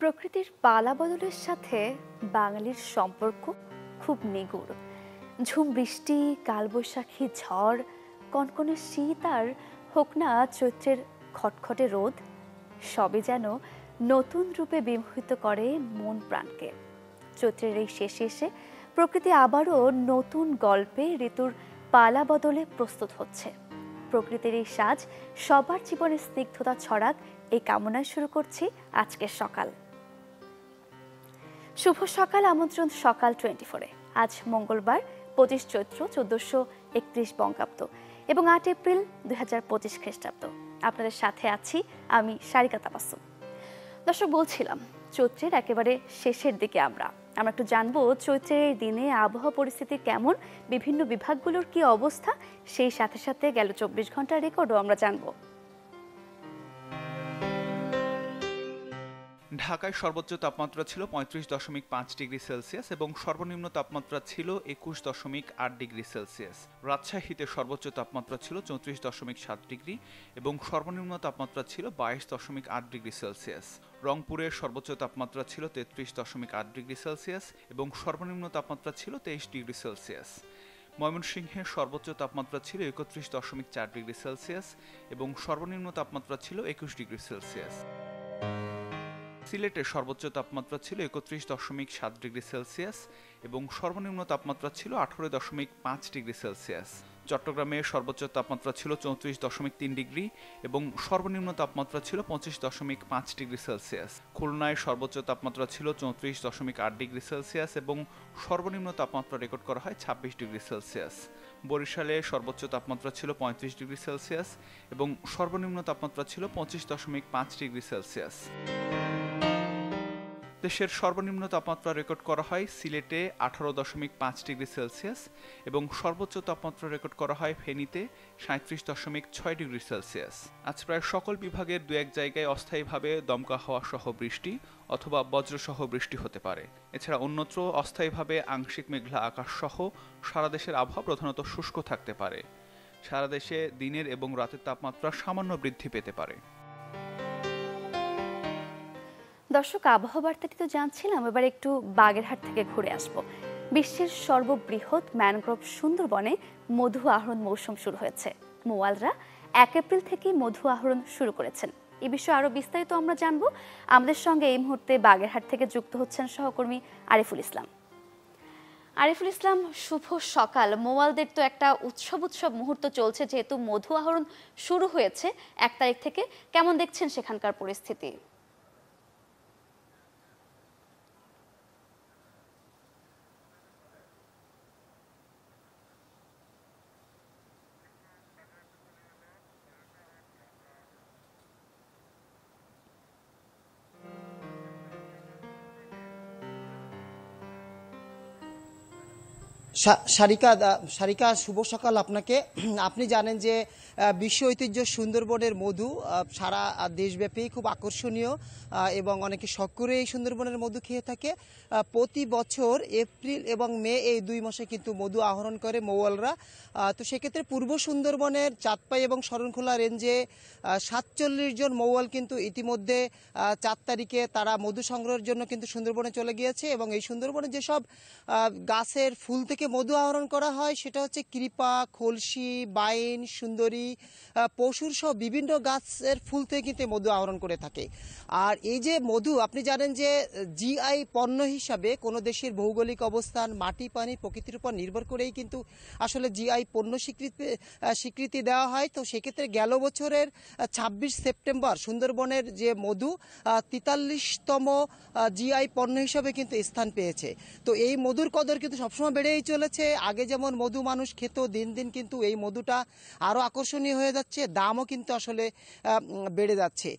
প্রকৃতির পালা বদলের সাথে বাঙালির সম্পর্ক খুব নিগুড়। ঝুম বৃষ্টি, কালবৈশাখী ঝড়, কনকনে শীত আর হোক না চৈত্রের খটখটে রোদ, সবই যেন নতুন রূপে বিমোহিত করে মন প্রাণকে। চৈত্রের এই শেষে এসে প্রকৃতি আবারও নতুন গল্পে ঋতুর পালা বদলে প্রস্তুত হচ্ছে। প্রকৃতির এই সাজ সবার জীবনে স্নিগ্ধতা ছড়াক, এই কামনায় শুরু করছি আজকের সকাল। শুভ সকাল, আমন্ত্রণ সকাল 24-এ। আজ মঙ্গলবার 25 চৈত্র 1431 বঙ্গাব্দ এবং 8 এপ্রিল 2025 খ্রিস্টাব্দ। আপনাদের সাথে আছি আমি সারিকা তাবাসসুম। দর্শক, বলছিলাম চৈত্রের একেবারে শেষের দিকে আমরা একটু জানবো চৈত্রের এই দিনে আবহাওয়া পরিস্থিতি কেমন, বিভিন্ন বিভাগগুলোর কি অবস্থা, সেই সাথে সাথে গেল 24 ঘন্টার রেকর্ডও আমরা জানবো। ঢাকায় সর্বোচ্চ তাপমাত্রা ছিল 35.5 ডিগ্রি সেলসিয়াস এবং সর্বনিম্ন তাপমাত্রা ছিল 21.8 ডিগ্রি সেলসিয়াস। রাজশাহীতে সর্বোচ্চ তাপমাত্রা ছিল 34.7 ডিগ্রি এবং সর্বনিম্ন তাপমাত্রা ছিল 22.8 ডিগ্রি সেলসিয়াস। রংপুরের সর্বোচ্চ তাপমাত্রা ছিল 33.8 ডিগ্রি সেলসিয়াস এবং সর্বনিম্ন তাপমাত্রা ছিল 23 ডিগ্রি সেলসিয়াস। ময়মনসিংহের সর্বোচ্চ তাপমাত্রা ছিল 31.4 ডিগ্রি সেলসিয়াস এবং সর্বনিম্ন তাপমাত্রা ছিল 21 ডিগ্রি সেলসিয়াস। সিলেটের সর্বোচ্চ তাপমাত্রা ছিল 31.7 ডিগ্রি সেলসিয়াস এবং সর্বনিম্ন তাপমাত্রা ছিল 18.5 ডিগ্রি সেলসিয়াস। চট্টগ্রামের সর্বোচ্চ তাপমাত্রা ছিল 34.3 ডিগ্রি এবং সর্বনিম্ন তাপমাত্রা ছিল 25.5 ডিগ্রি সেলসিয়াস। খুলনায় সর্বোচ্চ তাপমাত্রা ছিল 34.8 ডিগ্রি সেলসিয়াস এবং সর্বনিম্ন তাপমাত্রা রেকর্ড করা হয় 26 ডিগ্রি সেলসিয়াস। বরিশালে সর্বোচ্চ তাপমাত্রা ছিল 35 ডিগ্রি সেলসিয়াস এবং সর্বনিম্ন তাপমাত্রা ছিল 25.5 ডিগ্রি সেলসিয়াস। দেশের সর্বনিম্ন তাপমাত্রা রেকর্ড করা হয় সিলেটে 18.5 ডিগ্রি সেলসিয়াস এবং সর্বোচ্চ তাপমাত্রা রেকর্ড করা হয় ফেনীতে 37.6 ডিগ্রি সেলসিয়াস। আজ প্রায় সকল বিভাগের দু এক জায়গায় অস্থায়ীভাবে দমকা হাওয়া সহ বৃষ্টি অথবা বজ্রসহ বৃষ্টি হতে পারে। এছাড়া অন্যত্র অস্থায়ীভাবে আংশিক মেঘলা আকাশ সহ সারা দেশের আবহাওয়া প্রধানত শুষ্ক থাকতে পারে। সারা দেশে দিনের এবং রাতের তাপমাত্রা সামান্য বৃদ্ধি পেতে পারে। দর্শক, আবহাওয়া বার্তাটি তো জানছিলাম, এবার একটু বাগেরহাট থেকে ঘুরে আসব। বিশ্বের সর্ববৃহৎ ম্যানগ্রোভ সুন্দরবনে মধু আহরণ মৌসুম শুরু হয়েছে। মৌয়ালরা 1 এপ্রিল থেকে মধু আহরণ শুরু করেছেন। এই বিষয়ে আরো বিস্তারিত আমরা জানবো। আমাদের সঙ্গে এই মুহূর্তে বাগেরহাট থেকে যুক্ত হচ্ছেন সহকর্মী আরিফুল ইসলাম। আরিফুল ইসলাম, শুভ সকাল। মৌয়ালদের তো একটা উৎসব মুহূর্ত চলছে, যেহেতু মধু আহরণ শুরু হয়েছে 1 তারিখ থেকে। কেমন দেখছেন সেখানকার পরিস্থিতি? সারিকা, শুভ সকাল আপনাকে। আপনি জানেন যে বিশ্ব ঐতিহ্য সুন্দরবনের মধু সারা দেশব্যাপী খুব আকর্ষণীয় এবং অনেকে শখ করে এই সুন্দরবনের মধু খেয়ে থাকে। প্রতি বছর এপ্রিল এবং মে এই 2 মাসে কিন্তু মধু আহরণ করে মৌয়ালরা। তো সেক্ষেত্রে পূর্ব সুন্দরবনের চাঁদপাই এবং শরণখোলা রেঞ্জে 47 জন মৌয়াল কিন্তু ইতিমধ্যে 4 তারিখে তারা মধু সংগ্রহের জন্য কিন্তু সুন্দরবনে চলে গিয়েছে। এবং এই সুন্দরবনে যেসব গাছের ফুল থেকে মধু আহরণ করা হয় সেটা হচ্ছে কৃপা, খলসি, বাইন, সুন্দরী, পশুর সহ বিভিন্ন গাছের ফুল থেকে কিন্তু মধু আহরণ করে থাকে। আর এই যে মধু, আপনি জানেন যে জিআই পণ্য হিসাবে কোনো দেশের ভৌগোলিক অবস্থান, মাটি, পানি, প্রকৃতির উপর নির্ভর করেই কিন্তু আসলে জিআই পণ্য স্বীকৃতি দেওয়া হয়। তো সেক্ষেত্রে গেল বছরের 26 সেপ্টেম্বর সুন্দরবনের যে মধু 43তম জিআই পণ্য হিসাবে কিন্তু স্থান পেয়েছে। তো এই মধুর কদর কিন্তু সবসময় বেড়েই চলেছে। আগে যেমন মধু মানুষ খেত, দিন দিন কিন্তু এই মধুটা আরও আকর্ষণীয় হয়ে যাচ্ছে, দামও কিন্তু আসলে বেড়ে যাচ্ছে।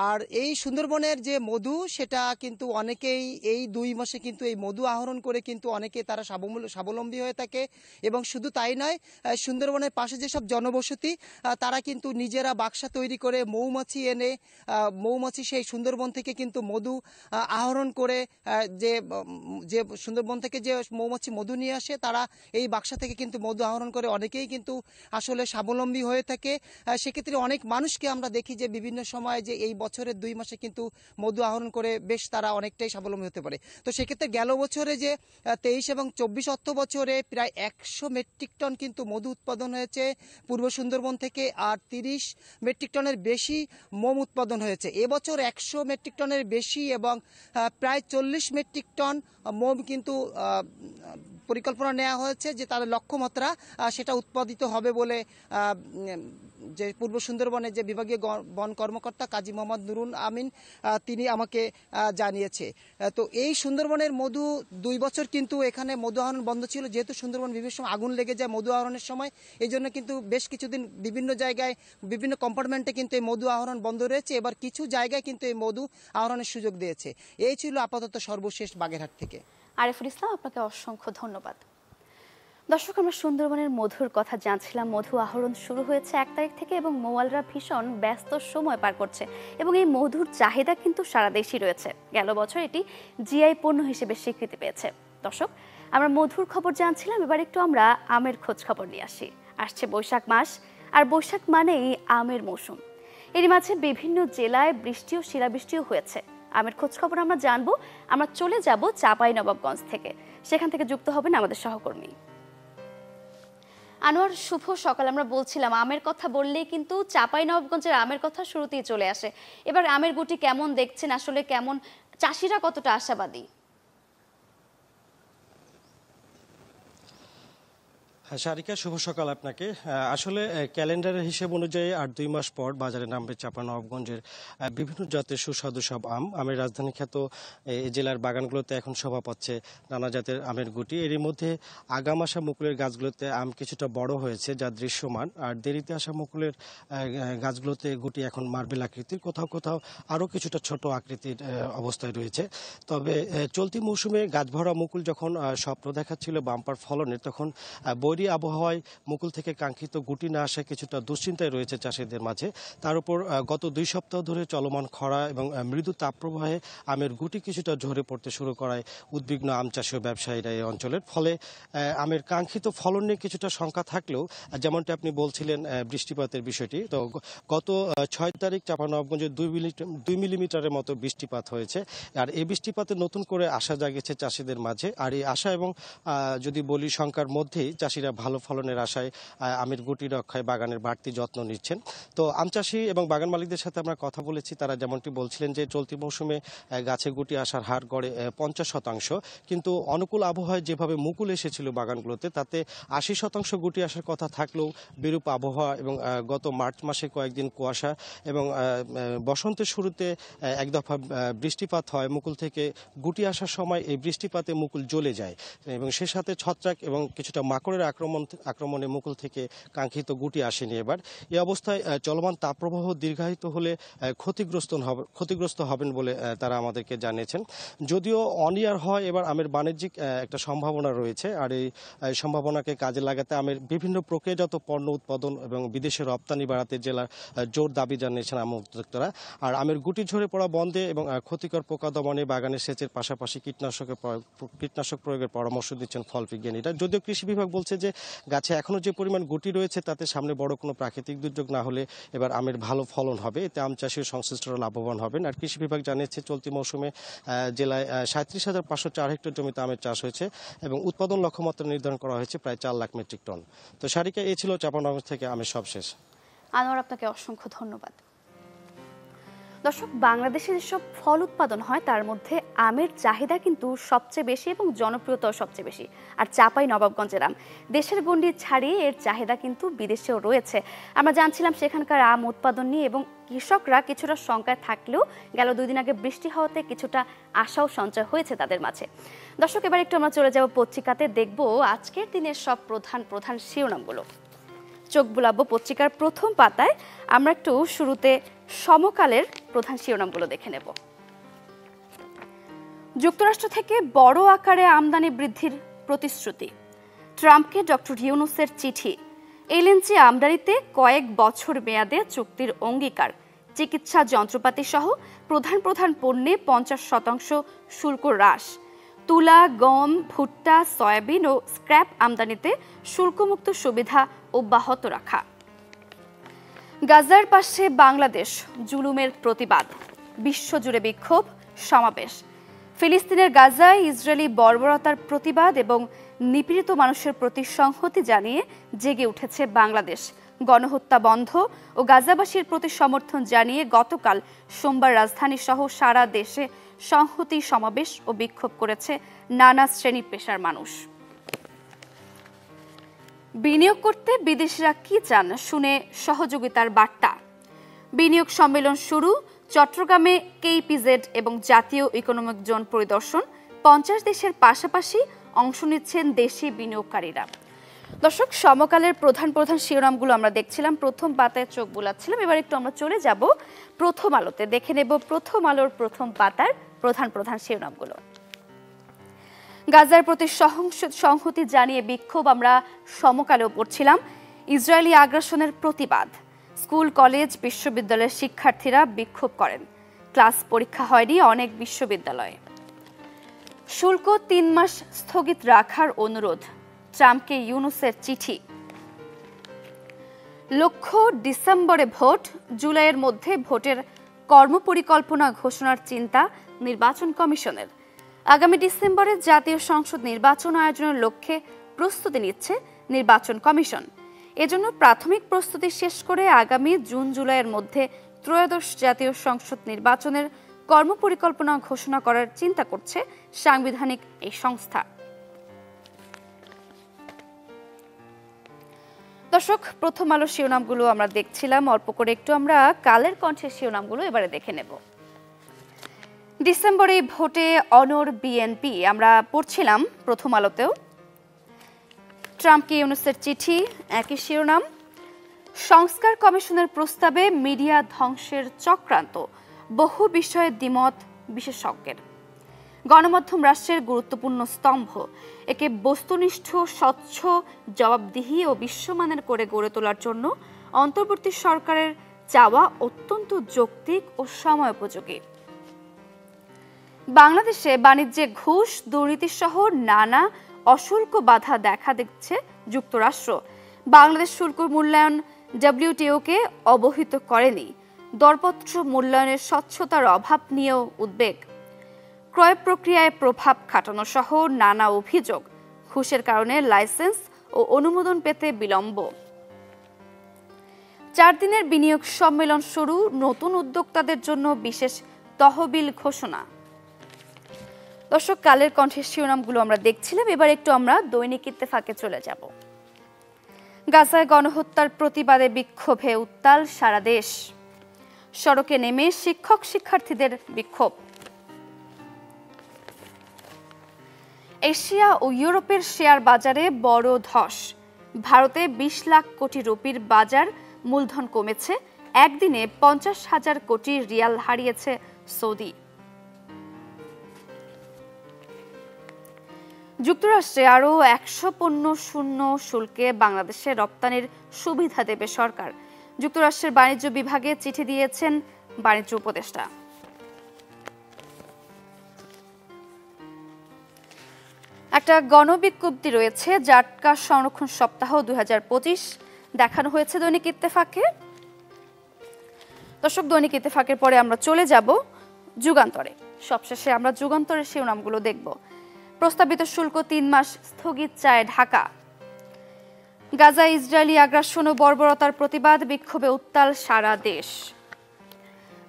আর এই সুন্দরবনের যে মধু সেটা কিন্তু অনেকেই এই 2 মাসে কিন্তু এই মধু আহরণ করে কিন্তু অনেকে তারা স্বাবলম্বী হয়ে থাকে। এবং শুধু তাই নয়, সুন্দরবনের পাশে যেসব জনবসতি তারা কিন্তু নিজেরা বাক্সা তৈরি করে মৌমাছি এনে মৌমাছি সেই সুন্দরবন থেকে কিন্তু মধু আহরণ করে যে সুন্দরবন থেকে যে মৌমাছি মধু নিয়ে আসে তারা এই বাক্সা থেকে কিন্তু মধু আহরণ করে অনেকেই কিন্তু আসলে স্বাবলম্বী হয়ে থাকে। সেক্ষেত্রে অনেক মানুষকে আমরা দেখি যে বিভিন্ন সময় যে এই বছরের 2 মাসে কিন্তু মধু আহরণ করে বেশ তারা অনেকটাই স্বাবলম্বী হতে পারে। তো সেক্ষেত্রে গেল বছরে যে 23 এবং 24 অর্থ বছরে প্রায় 100 মেট্রিক টন কিন্তু মধু উৎপাদন হয়েছে পূর্ব সুন্দরবন থেকে, আর 30 মেট্রিক টনের বেশি মোম উৎপাদন হয়েছে। এবছর 100 মেট্রিক টনের বেশি এবং প্রায় 40 মেট্রিক টন মোম কিন্তু পরিকল্পনা নেওয়া হয়েছে যে তার লক্ষ্যমাত্রা সেটা উৎপাদিত হবে বলে যে পূর্ব সুন্দরবনের যে বিভাগীয় বন কর্মকর্তা কাজী মোহাম্মদ নুরুল আমিন তিনি আমাকে জানিয়েছে। তো এই সুন্দরবনের মধু 2 বছর কিন্তু এখানে মধু আহরণ বন্ধ ছিল, যেহেতু সুন্দরবন বিভিন্ন সময় আগুন লেগে যায় মধু আহরণের সময়, এই জন্য কিন্তু বেশ কিছুদিন বিভিন্ন জায়গায় বিভিন্ন কম্পার্টমেন্টে কিন্তু এই মধু আহরণ বন্ধ রয়েছে। এবার কিছু জায়গায় কিন্তু এই মধু আহরণের সুযোগ দিয়েছে। এই ছিল আপাতত সর্বশেষ বাগেরহাট থেকে। আরিফুল ইসলাম, আপনাকে অসংখ্য ধন্যবাদ। দর্শক, আমরা সুন্দরবনের মধুর কথা জানছিলাম। মধু আহরণ শুরু হয়েছে 1 তারিখ থেকে এবং মৌয়ালরা ভীষণ ব্যস্ত সময় পার করছে এবং এই মধুর চাহিদা কিন্তু সারা দেশই রয়েছে। গেল বছর এটি জিআই পণ্য হিসেবে স্বীকৃতি পেয়েছে। দর্শক, আমরা মধুর খবর জানছিলাম, এবার একটু আমরা আমের খোঁজ খবর নিয়ে আসি। আসছে বৈশাখ মাস, আর বৈশাখ মানেই আমের মৌসুম। এরই মাঝে বিভিন্ন জেলায় বৃষ্টি ও শিলাবৃষ্টিও হয়েছে। আমের খোঁজ খবর আমরা জানবো। আমরা চলে যাব চাঁপাইনবাবগঞ্জ থেকে, সেখান থেকে যুক্ত হবেন আমাদের সহকর্মী আনোয়ার। শুভ সকাল। আমরা বলছিলাম আমের কথা বললেই কিন্তু চাঁপাইনবাবগঞ্জের আমের কথা শুরুতেই চলে আসে। এবার আমের গুটি কেমন দেখছেন, আসলে কেমন, চাষিরা কতটা আশাবাদী? সারিকা, শুভ সকাল আপনাকে। আসলে ক্যালেন্ডারের হিসেব অনুযায়ী আর 2 মাস পর বাজারে নামবে চাঁপাইনবাবগঞ্জের বিভিন্ন জাতের সুস্বাদু সব আম। আমের রাজধানী খ্যাত এই জেলার বাগানগুলোতে এখন শোভা পাচ্ছে নানা জাতের আমের গুটি। এরই মধ্যে আগাম আসা মুকুলের গাছগুলোতে আম কিছুটা বড় হয়েছে, যা দৃশ্যমান। আর দেরিতে আসা মুকুলের গাছগুলোতে গুটি এখন মার্বেল আকৃতির, কোথাও কোথাও আরও কিছুটা ছোট আকৃতির অবস্থায় রয়েছে। তবে চলতি মৌসুমে গাছ ভরা মুকুল যখন স্বপ্ন দেখাচ্ছিল বাম্পার ফলনের, তখন আবহাওয়ায় মুকুল থেকে কাঙ্ক্ষিত গুটি না আসা কিছুটা দুশ্চিন্তায় রয়েছে চাষিদের মাঝে। তার উপর গত 2 সপ্তাহ ধরে চলমান খরা এবং মৃদু তাপপ্রবাহে আমের গুটি কিছুটা ঝরে পড়তে শুরু করায় উদ্বিগ্ন আম চাষী ও ব্যবসায়ীরা এই অঞ্চলের। ফলে আমের কাঙ্ক্ষিত ফলন নিয়ে কিছুটা শঙ্কা থাকলেও, যেমনটি আপনি বলছিলেন বৃষ্টিপাতের বিষয়টি, তো গত 6 তারিখ চাঁপাইনবাবগঞ্জে 2 মিলিমিটারের মতো বৃষ্টিপাত হয়েছে। আর এই বৃষ্টিপাতে নতুন করে আশা জাগেছে চাষিদের মাঝে। আর এই আশা এবং যদি বলি শঙ্কার মধ্যেই চাষিরা ভালো ফলনের আশায় আমের গুটি রক্ষায় বাগানের বাড়তি যত্ন নিচ্ছেন। তো আম চাষি এবং বাগান মালিকদের সাথে আমরা কথা বলেছি, তারা যেমনটি বলছিলেন যে চলতি মৌসুমে গাছে গুটি আসার হার গড়ে 50%, কিন্তু অনুকূল আবহাওয়ায় যেভাবে মুকুল এসেছিল বাগানগুলোতে, তাতে 80% গুটি আসার কথা থাকলেও বিরূপ আবহাওয়া এবং গত মার্চ মাসে কয়েকদিন কুয়াশা এবং বসন্তের শুরুতে এক দফা বৃষ্টিপাত হয়, মুকুল থেকে গুটি আসার সময় এই বৃষ্টিপাতে মুকুল জ্বলে যায় এবং সে সাথে ছত্রাক এবং কিছুটা মাকড়ের আক্রমণে মুকুল থেকে কাঙ্ক্ষিত গুটি আসেনি। এবার এই অবস্থায় চলমান তাপপ্রবাহ দীর্ঘায়িত হলে ক্ষতিগ্রস্ত হবেন বলে তারা আমাদেরকে জানিয়েছেন। যদিও অনিয়ার হয়, এবার আমের বাণিজ্যিক একটা সম্ভাবনা রয়েছে। আর এই সম্ভাবনাকে কাজে লাগাতে আমের বিভিন্ন প্রক্রিয়াজাত পণ্য উৎপাদন এবং বিদেশে রপ্তানি বাড়াতে জেলার জোর দাবি জানিয়েছেন আম উদ্যোক্তারা। আর আমের গুটি ঝরে পড়া বন্ধে এবং ক্ষতিকর পোকা দমনে বাগানের সেচের পাশাপাশি কীটনাশক প্রয়োগের পরামর্শ দিচ্ছেন ফল বিজ্ঞানীরা। যদিও কৃষি বিভাগ বলছে যে গাছে এখনো যে পরিমাণ গুটি রয়েছে তাতে সামনে বড় কোনো প্রাকৃতিক দুর্যোগ না হলে এবার আমের ভালো ফলন হবে, এতে আম চাষী ও সংশ্লিষ্টরা লাভবান হবেন। আর কৃষি বিভাগ জানিয়েছে চলতি মৌসুমে জেলায় 37,504 হেক্টর জমিতে আমের চাষ হয়েছে এবং উৎপাদন লক্ষ্যমাত্রা নির্ধারণ করা হয়েছে প্রায় 4 লাখ মেট্রিক টন। তো সারিকা, এই ছিল চাঁপাইনবাবগঞ্জ থেকে আমের সবশেষ। আনোয়ার, আপনাকে অসংখ্য ধন্যবাদ। দর্শক, বাংলাদেশে যেসব ফল উৎপাদন হয় তার মধ্যে আমের চাহিদা কিন্তু সবচেয়ে বেশি এবং জনপ্রিয়তাও সবচেয়ে বেশি। আর চাঁপাইনবাবগঞ্জের আম দেশের গণ্ডি ছাড়িয়ে এর চাহিদা কিন্তু বিদেশেও রয়েছে। আমরা জানছিলাম সেখানকার আম উৎপাদন নিয়ে এবং কৃষকরা কিছুটা শঙ্কায় থাকলেও গেল 2 দিন আগে বৃষ্টি হওয়াতে কিছুটা আশাও সঞ্চয় হয়েছে তাদের মাঝে। দর্শক, এবার একটু আমরা চলে যাব পত্রিকাতে, দেখব আজকের দিনের সব প্রধান শিরোনামগুলো। চোখ বুলাবো পত্রিকার প্রথম পাতায়। আমরা একটু শুরুতে সমকালের প্রধান শিরোনামগুলো দেখে নেব। যুক্তরাষ্ট্র থেকে বড় আকারে আমদানি বৃদ্ধির প্রতিশ্রুতি, ট্রাম্পকে ডক্টর ইউনূসের চিঠি, এলএনজি আমদানিতে কয়েক বছর মেয়াদে চুক্তির অঙ্গীকার, চিকিৎসা যন্ত্রপাতি সহ প্রধান পণ্যে 50% শুল্ক হ্রাস, তুলা, গম, ভুট্টা, সয়াবিন ও স্ক্র্যাপ আমদানিতে শুল্কমুক্ত সুবিধা অব্যাহত রাখা। গাজার পাশে বাংলাদেশ, জুলুমের প্রতিবাদ, বিশ্বজুড়ে বিক্ষোভ সমাবেশ। ফিলিস্তিনের গাজায় ইসরায়েলি বর্বরতার প্রতিবাদ এবং নিপীড়িত মানুষের প্রতি সংহতি জানিয়ে জেগে উঠেছে বাংলাদেশ। গণহত্যা বন্ধ ও গাজাবাসীর প্রতি সমর্থন জানিয়ে গতকাল সোমবার রাজধানী সহ সারা দেশে সংহতি সমাবেশ ও বিক্ষোভ করেছে নানা শ্রেণী পেশার মানুষ। বিনিয়োগ করতে বিদেশিরা কি চান শুনে সহযোগিতার বার্তা। বিনিয়োগ সম্মেলন শুরু, চট্টগ্রামে কেইপিজেড এবং জাতীয় ইকোনমিক জোন পরিদর্শন। 50 দেশের পাশাপাশি অংশ নিচ্ছেন দেশি বিনিয়োগকারীরা। দর্শক, সমকালের প্রধান প্রধান শিরোনামগুলো আমরা দেখছিলাম, প্রথম পাতায় চোখ বুলাচ্ছিলাম। এবার একটু আমরা চলে যাব প্রথম আলোতে, দেখে নেব প্রথম আলোর প্রথম পাতার প্রধান প্রধান শিরোনামগুলো। গাজার প্রতি সংহতি জানিয়ে বিক্ষোভ আমরা সমকালেও পড়ছিলাম। ইসরায়েলি আগ্রাসনের প্রতিবাদ, স্কুল, কলেজ, বিশ্ববিদ্যালয়ের শিক্ষার্থীরা বিক্ষোভ করেন। ক্লাস পরীক্ষা হয়নি অনেক বিশ্ববিদ্যালয়ে। শুল্ক 3 মাস স্থগিত রাখার অনুরোধ, ট্রাম্পকে ইউনুসের চিঠি। লক্ষ্য ডিসেম্বরে ভোট, জুলাইয়ের মধ্যে ভোটের কর্মপরিকল্পনা ঘোষণার চিন্তা নির্বাচন কমিশনের। আগামী ডিসেম্বরে জাতীয় সংসদ নির্বাচন আয়োজনের লক্ষ্যে প্রস্তুতি নিচ্ছে নির্বাচন কমিশন। এজন্য প্রাথমিক প্রস্তুতি শেষ করে আগামী জুন জুলাইয়ের মধ্যে ত্রয়োদশ জাতীয় সংসদ নির্বাচনের কর্মপরিকল্পনা ঘোষণা করার চিন্তা করছে সাংবিধানিক এই সংস্থা। দর্শক, প্রথম আলো শিরোনামগুলো আমরা দেখছিলাম, অল্প করে একটু আমরা কালের কণ্ঠের শিরোনামগুলো এবারে দেখে নেব। ডিসেম্বরে ভোটে অনড় বিএনপি আমরা পড়ছিলাম প্রথম আলোতেও। ট্রাম্পকে ইউনুসের চিঠি, একই শিরোনাম। সংস্কার কমিশনের প্রস্তাবে মিডিয়া ধ্বংসের চক্রান্ত, বহু বিষয়ে দ্বিমত বিশেষজ্ঞের। গণমাধ্যম রাষ্ট্রের গুরুত্বপূর্ণ স্তম্ভ, একে বস্তুনিষ্ঠ, স্বচ্ছ, জবাবদিহি ও বিশ্বমানের করে গড়ে তোলার জন্য অন্তর্বর্তী সরকারের চাওয়া অত্যন্ত যৌক্তিক ও সময়োপযোগী। বাংলাদেশে বাণিজ্যে ঘুষ, দুর্নীতি সহ নানা অশুল্ক বাধা দেখা দিচ্ছে যুক্তরাষ্ট্র। বাংলাদেশ শুল্ক মূল্যায়ন ডব্লিউটিওকে অবহিত করেনি। দরপত্র মূল্যায়নের স্বচ্ছতার অভাব নিয়েও উদ্বেগ। ক্রয় প্রক্রিয়ায় প্রভাব খাটানো সহ নানা অভিযোগ। ঘুষের কারণে লাইসেন্স ও অনুমোদন পেতে বিলম্ব। 4 দিনের বিনিয়োগ সম্মেলন শুরু, নতুন উদ্যোক্তাদের জন্য বিশেষ তহবিল ঘোষণা। দর্শক, কালের কণ্ঠের শিরোনামগুলো আমরা দেখছিলাম। এবার একটু আমরা দৈনিক ইত্তেফাকে চলে যাব। গাজায় গণহত্যার প্রতিবাদে বিক্ষোভে উত্তাল সারা দেশ। সড়কে নেমে শিক্ষক শিক্ষার্থীদের বিক্ষোভ। এশিয়া ও ইউরোপের শেয়ার বাজারে বড় ধস। ভারতে 20 লাখ কোটি রুপির বাজার মূলধন কমেছে। একদিনে 50,000 কোটি রিয়াল হারিয়েছে সৌদি। যুক্তরাষ্ট্রে আরও 100 পণ্য শূন্য শুল্কে বাংলাদেশে রপ্তানির সুবিধা দেবে সরকার। যুক্তরাষ্ট্রের বাণিজ্য বিভাগে চিঠি দিয়েছেন বাণিজ্য উপদেষ্টা। একটা গণবিজ্ঞপ্তি রয়েছে, জাটকা সংরক্ষণ সপ্তাহ 2025 দেখানো হয়েছে দৈনিক ইত্তেফাকে। দর্শক, দৈনিক ইত্তেফাকের পরে আমরা চলে যাব যুগান্তরে। সবশেষে আমরা যুগান্তরের শিরোনামগুলো দেখব। প্রস্তাবিত শুল্ক 3 মাস স্থগিত চায় ঢাকা। গাজা ইসরায়েলি আগ্রাসন ও বর্বরতার প্রতিবাদ, বিক্ষোভে উত্তাল সারা দেশ।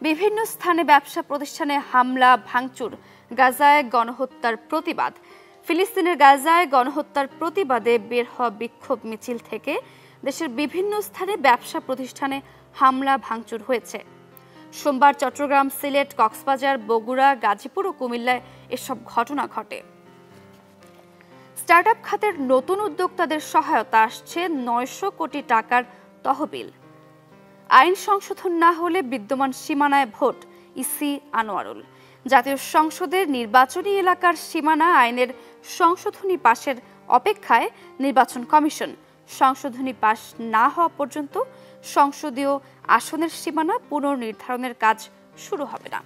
বিভিন্ন স্থানে ব্যবসা প্রতিষ্ঠানে হামলা ভাঙচুর, গাজায় গণহত্যার প্রতিবাদ। ফিলিস্তিনের গাজায় গণহত্যার প্রতিবাদে বের হওয়া বিক্ষোভ মিছিল থেকে দেশের বিভিন্ন স্থানে ব্যবসা প্রতিষ্ঠানে হামলা ভাঙচুর হয়েছে। সোমবার চট্টগ্রাম, সিলেট, কক্সবাজার, বগুড়া, গাজীপুর ও কুমিল্লায় এসব ঘটনা ঘটে। স্টার্টআপ খাতের নতুন উদ্যোক্তাদের সহায়তা আসছে 900 কোটি টাকার তহবিল। আইন সংশোধন না হলে বিদ্যমান সীমানায় ভোট, ইসি আনোয়ারুল। জাতীয় সংসদের নির্বাচনী এলাকার সীমানা আইনের সংশোধনী পাশের অপেক্ষায় নির্বাচন কমিশন। সংশোধনী পাশ না হওয়া পর্যন্ত সংসদীয় আসনের সীমানা পুনর্নির্ধারণের কাজ শুরু হবে না।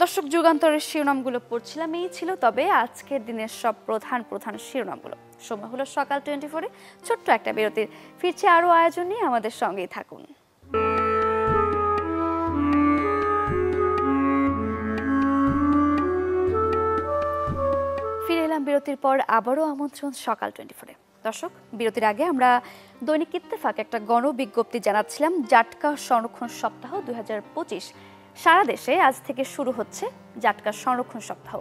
দর্শক, যুগান্তরের শিরোনামগুলো পড়ছিলাম, এই ছিল তবে আজকের দিনের সব প্রধান প্রধান শিরোনামগুলো। সময় হলো সকাল 24-এ ছোট্ট একটা বিরতির। ফিরছে আরও আয়োজন নিয়ে, আমাদের সঙ্গেই থাকুন। ফিরে এলাম বিরতির পর, আবারও আমন্ত্রণ সকাল 24-এ। দর্শক, বিরতির আগে আমরা দৈনিক ইত্তেফাক একটা গণবিজ্ঞপ্তি জানাচ্ছিলাম। জাটকা সংরক্ষণ সপ্তাহ 2025 সারা দেশে আজ থেকে শুরু হচ্ছে জাটকা সংরক্ষণ সপ্তাহ।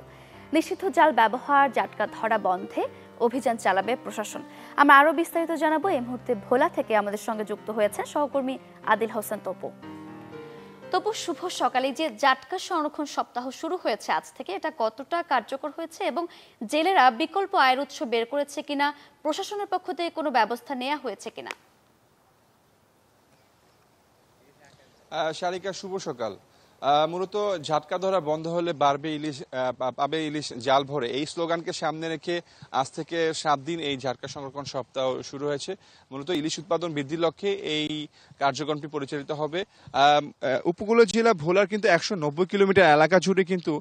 নিষিদ্ধ জাল ব্যবহার, জাটকা ধরা বন্ধে অভিযান চালাবে প্রশাসন। আমরা আরও বিস্তারিত জানাবো। এই মুহূর্তে ভোলা থেকে আমাদের সঙ্গে যুক্ত হয়েছেন সহকর্মী আদিল হোসেন তপু। তপু, শুভ সকালে। যে জাটকা সংরক্ষণ সপ্তাহ শুরু হয়েছে আজ থেকে, এটা কতটা কার্যকর হয়েছে এবং জেলেরা বিকল্প আয়ের উৎস বের করেছে কিনা, প্রশাসনের পক্ষ থেকে কোনো ব্যবস্থা নেওয়া হয়েছে কিনা? শারিকা, শুভ সকাল। মূলত ঝাটকা ধরা বন্ধ হলে বাড়বে ইলিশ, পাবে ইলিশ জাল ভরে, এই স্লোগানকে সামনে রেখে আজ থেকে 7 দিন এই ঝাটকা সংরক্ষণ সপ্তাহ শুরু হয়েছে। মূলত ইলিশ উৎপাদন বৃদ্ধির লক্ষ্যে এই কার্যক্রমটি পরিচালিত হবে। উপকূলীয় জেলা ভোলার কিন্তু 190 কিলোমিটার এলাকা জুড়ে কিন্তু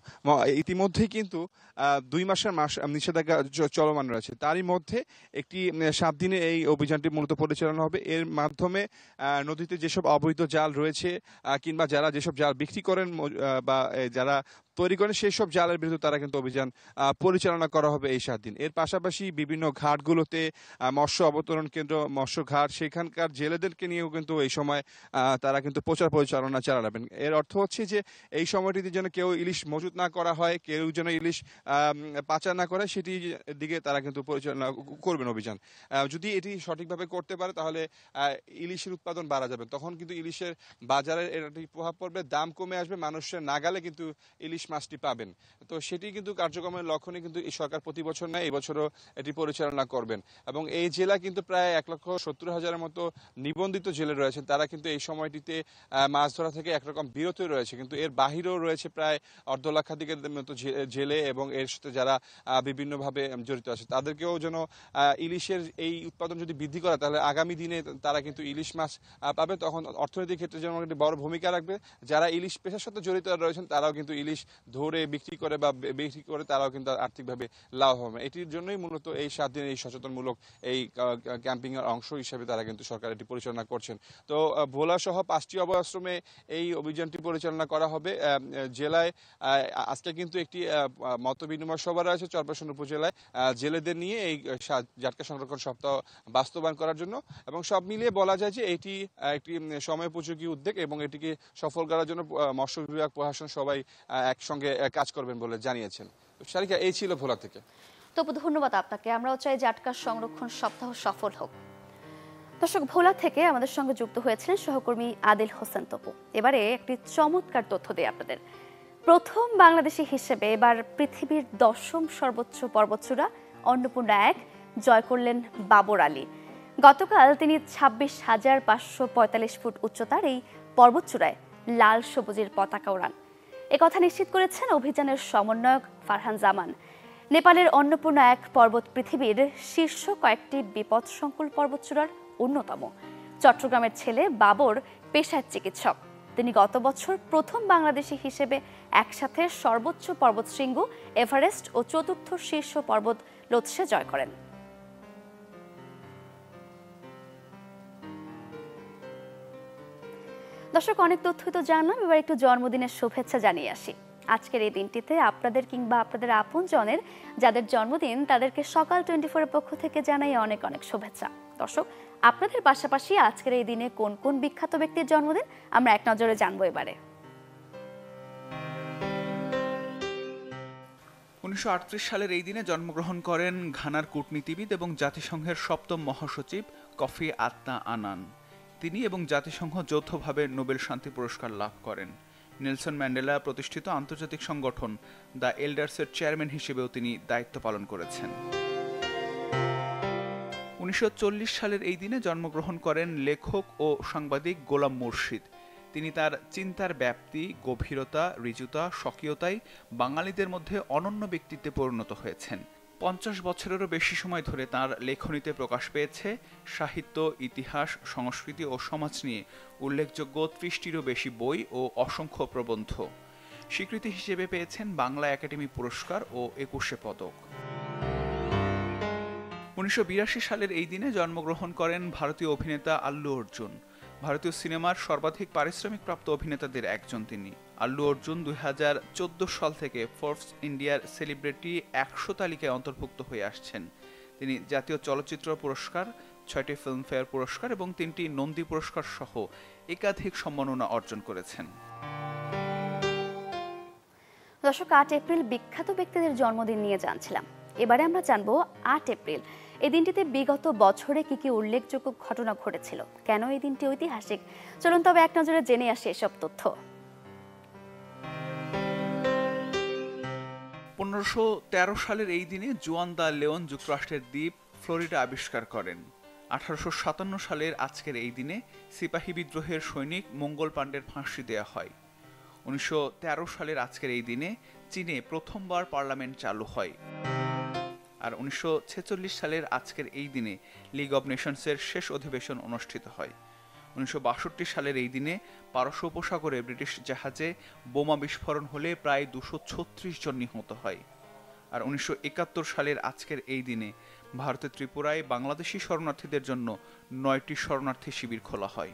ইতিমধ্যেই কিন্তু 2 মাসের নিষেধাজ্ঞা চলমান রয়েছে। তারই মধ্যে একটি 7 দিনে এই অভিযানটি মূলত পরিচালনা হবে। এর মাধ্যমে নদীতে যেসব অবৈধ জাল রয়েছে কিংবা যারা যেসব জাল বিক্রি করেন বা যারা তৈরি করেন সেই সব জালের বিরুদ্ধে তারা কিন্তু অভিযান পরিচালনা করা হবে এই 7 দিন। এর পাশাপাশি বিভিন্ন ঘাটগুলোতে মৎস্য অবতরণ কেন্দ্র, মৎস্য ঘাট, সেখানকার জেলেদেরকে নিয়েও কিন্তু এই সময় তারা কিন্তু প্রচার পরিচালনা চালাবেন। এর অর্থ হচ্ছে যে এই সময়টিতে যেন কেউ ইলিশ মজুত না করা হয়, কেউ যেন ইলিশ পাচার না করে, সেটির দিকে তারা কিন্তু পরিচালনা করবেন অভিযান। যদি এটি সঠিকভাবে করতে পারে তাহলে ইলিশের উৎপাদন বাড়া যাবে, তখন কিন্তু ইলিশের বাজারে এটি প্রভাব পড়বে, দাম কমে আসবে, মানুষের নাগালে কিন্তু ইলিশ মাছটি পাবেন। তো সেটি কিন্তু কার্যক্রমের লক্ষ্যে কিন্তু এই সরকার প্রতি বছর নেয়, এবছরও এটি পরিচালনা করবেন। এবং এই জেলা কিন্তু প্রায় 1,70,000-এর মতো নিবন্ধিত জেলে রয়েছেন, তারা কিন্তু এই সময়টিতে মাছ ধরা থেকে একরকম বিরত রয়েছে। কিন্তু এর বাহিরেও রয়েছে প্রায় 1.5 লক্ষাধিকের মতো জেলে এবং এর সাথে যারা বিভিন্নভাবে জড়িত আছে, তাদেরকেও যেন ইলিশের এই উৎপাদন যদি বৃদ্ধি করে তাহলে আগামী দিনে তারা কিন্তু ইলিশ মাছ পাবে, তখন অর্থনৈতিক ক্ষেত্রে যেমন একটি বড় ভূমিকা রাখবে। যারা ইলিশ পেশার সাথে জড়িত রয়েছেন তারাও কিন্তু ইলিশ ধরে বিক্রি করে বা বিক্রি করে তারাও কিন্তু আর্থিকভাবে লাভ হবে। এটির জন্যই মূলত এই 7 দিনের এই সচেতনমূলক এই ক্যাম্পিং এর অংশ হিসেবে তারা কিন্তু সরকার এটি পরিচালনা করছেন। তো ভোলা সহ 5টি অভয়াশ্রমে এই অভিযানটি পরিচালনা করা হবে। জেলায় আজকে কিন্তু একটি মত বিনিময় সভা রয়েছে চরপেশন উপজেলায় জেলেদের নিয়ে এই জাটকা সংরক্ষণ সপ্তাহ বাস্তবায়ন করার জন্য, এবং সব মিলিয়ে বলা যায় যে এটি একটি সময়োপযোগী উদ্যোগ এবং এটিকে সফল করার জন্য মৎস্য বিভাগ, প্রশাসন সবাই একসঙ্গে কাজ করবেন বলে জানিয়েছেন। শারিকা, এই ছিল ভোলা থেকে। তবু ধন্যবাদ আপনাকে। আমরাও চাই জাটকা সংরক্ষণ সপ্তাহ সফল হোক। দর্শক, ভোলা থেকে আমাদের সঙ্গে যুক্ত হয়েছিলেন সহকর্মী আদিল হোসেন তপু। এবারে একটি চমৎকার তথ্য দেই আপনাদের। প্রথম বাংলাদেশি হিসেবে এবার পৃথিবীর 10ম সর্বোচ্চ পর্বতচূড়া অন্নপূর্ণা 1 জয় করলেন বাবর আলী। গতকাল তিনি 26,545 ফুট উচ্চতার এই পর্বতচূড়ায় লাল সবুজের পতাকা ওড়ান। একথা নিশ্চিত করেছেন অভিযানের সমন্বয়ক ফারহান জামান। নেপালের অন্নপূর্ণা 1 পর্বত পৃথিবীর শীর্ষ কয়েকটি বিপদসংকুল পর্বতচূড়ার অন্যতম। চট্টগ্রামের ছেলে বাবর পেশায় চিকিৎসক। তিনি গত বছর প্রথম বাংলাদেশি হিসেবে একসাথে সর্বোচ্চ পর্বতশৃঙ্গ এভারেস্ট ও 4র্থ শীর্ষ পর্বত লোৎসে জয় করেন। দর্শক, অনেক তথ্যই তো জানলাম, এবার একটু জন্মদিনের শুভেচ্ছা জানিয়ে আসি। আজকের এই দিনটিতে আপনাদের কিংবা আপনাদের আপনজনের যাদের জন্মদিন তাদেরকে সকাল 24-এর পক্ষ থেকে জানাই অনেক অনেক শুভেচ্ছা। দর্শক, আপনাদের পাশাপাশি আজকের এই দিনে কোন কোন বিখ্যাত ব্যক্তির জন্মদিন আমরা এক নজরে জানবো এবারে। 1938 সালের এই দিনে জন্মগ্রহণ করেন ঘানার কূটনীতিবিদ এবং জাতিসংঘের 7ম মহাসচিব কফি আন্নান। তিনি এবং জাতিসংঘ যৌথভাবে নোবেল শান্তি পুরস্কার লাভ করেন। নেলসন ম্যান্ডেলা প্রতিষ্ঠিত আন্তর্জাতিক সংগঠন দ্য এল্ডার্সের চেয়ারম্যান হিসেবেও তিনি দায়িত্ব পালন করেছেন। 1940 সালের এই দিনে জন্মগ্রহণ করেন লেখক ও সাংবাদিক গোলাম মুর্শিদ। তিনি তার চিন্তার ব্যাপ্তি, গভীরতা, ঋজুতা, স্বকীয়তায় বাঙালিদের মধ্যে অনন্য ব্যক্তিত্বে পরিণত হয়েছেন। 50 বছরেরও বেশি সময় ধরে তার লেখনীতে প্রকাশ পেয়েছে সাহিত্য, ইতিহাস, সংস্কৃতি ও সমাজ নিয়ে উল্লেখযোগ্য 30টিরও বেশি বই ও অসংখ্য প্রবন্ধ। স্বীকৃতি হিসেবে পেয়েছেন বাংলা একাডেমি পুরস্কার ও ২১ পদক। ১৯৮২ সালের এই দিনে জন্মগ্রহণ করেন ভারতীয় অভিনেতা আল্লু অর্জুন। ভারতীয় সিনেমার সর্বাধিক পারিশ্রমিক প্রাপ্ত অভিনেতাদের একজন তিনি। আল্লু অর্জুন ২০১৪ সাল থেকে ফোর্বস ইন্ডিয়ার সেলিব্রিটি ১০০ তালিকায় অন্তর্ভুক্ত হয়ে আসছেন। তিনি জাতীয় চলচ্চিত্র পুরস্কার, ৬টি ফিল্মফেয়ার পুরস্কার এবং ৩টি নন্দী পুরস্কার সহ একাধিক সম্মাননা অর্জন করেছেন। দর্শক, ৮ এপ্রিল বিখ্যাত ব্যক্তিদের জন্মদিন নিয়ে জানছিলাম। এবারে আমরা জানবো ৮ এপ্রিল এই দিনটিতে বিগত বছরে কি কি উল্লেখযোগ্য ঘটনা ঘটেছিল, কেন এই দিনটি ঐতিহাসিক। চলুন তবে এক নজরে জেনে আসি এসব তথ্য। ১৫১৩ সালের এই দিনে জুয়ান দা লিওন যুক্তরাষ্ট্রের দ্বীপ ফ্লোরিডা আবিষ্কার করেন। ১৮৫৭ সালের আজকের এই দিনে সিপাহী বিদ্রোহের সৈনিক মঙ্গল পাণ্ডের ফাঁসি দেওয়া হয়। ১৯১৩ সালের আজকের এই দিনে চীনে প্রথমবার পার্লামেন্ট চালু হয়। আর ১৯৪৬ সালের আজকের এই দিনে লিগ অব নেশনসের শেষ অধিবেশন অনুষ্ঠিত হয়। ১৯৬২ সালের এই দিনে পারস্য উপসাগরে ব্রিটিশ জাহাজে বোমা বিস্ফোরণ হলে প্রায় ২৩৬ জন নিহত হয়। আর ১৯৭১ সালের আজকের এই দিনে ভারতের ত্রিপুরায় বাংলাদেশি শরণার্থীদের জন্য ৯টি শরণার্থী শিবির খোলা হয়।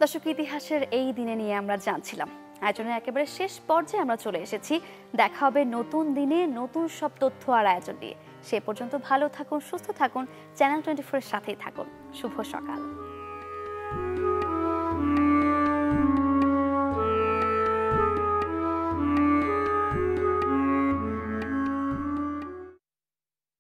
দর্শক, ইতিহাসের এই দিনে নিয়ে আমরা জানছিলাম। আয়োজনের একেবারে শেষ পর্যায়ে আমরা চলে এসেছি। দেখা হবে নতুন দিনে নতুন সব তথ্য আর আয়োজন নিয়ে। সে পর্যন্ত ভালো থাকুন, সুস্থ থাকুন, চ্যানেল 24 এর সাথেই থাকুন। শুভ সকাল।